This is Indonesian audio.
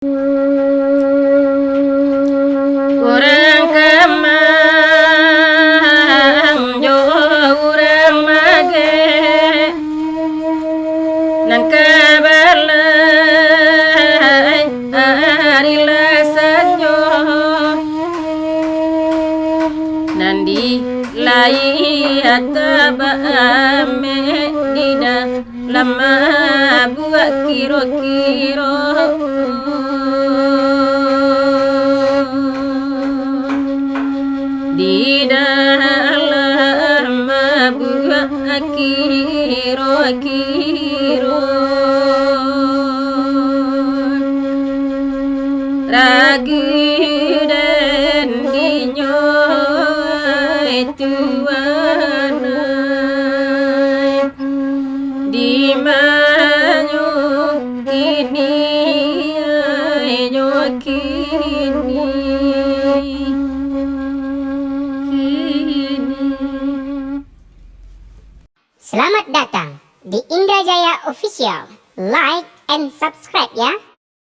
Urang kemang jo urang mage nang kabalay ari lasanyo nandi lai ataba ame dina lama buat kiro-kiro di dalam buat kiro-kiro ragu dan dinyoy tuanay di manyo kini ayo kini Selamat datang di Indrajaya Official. Like and subscribe ya.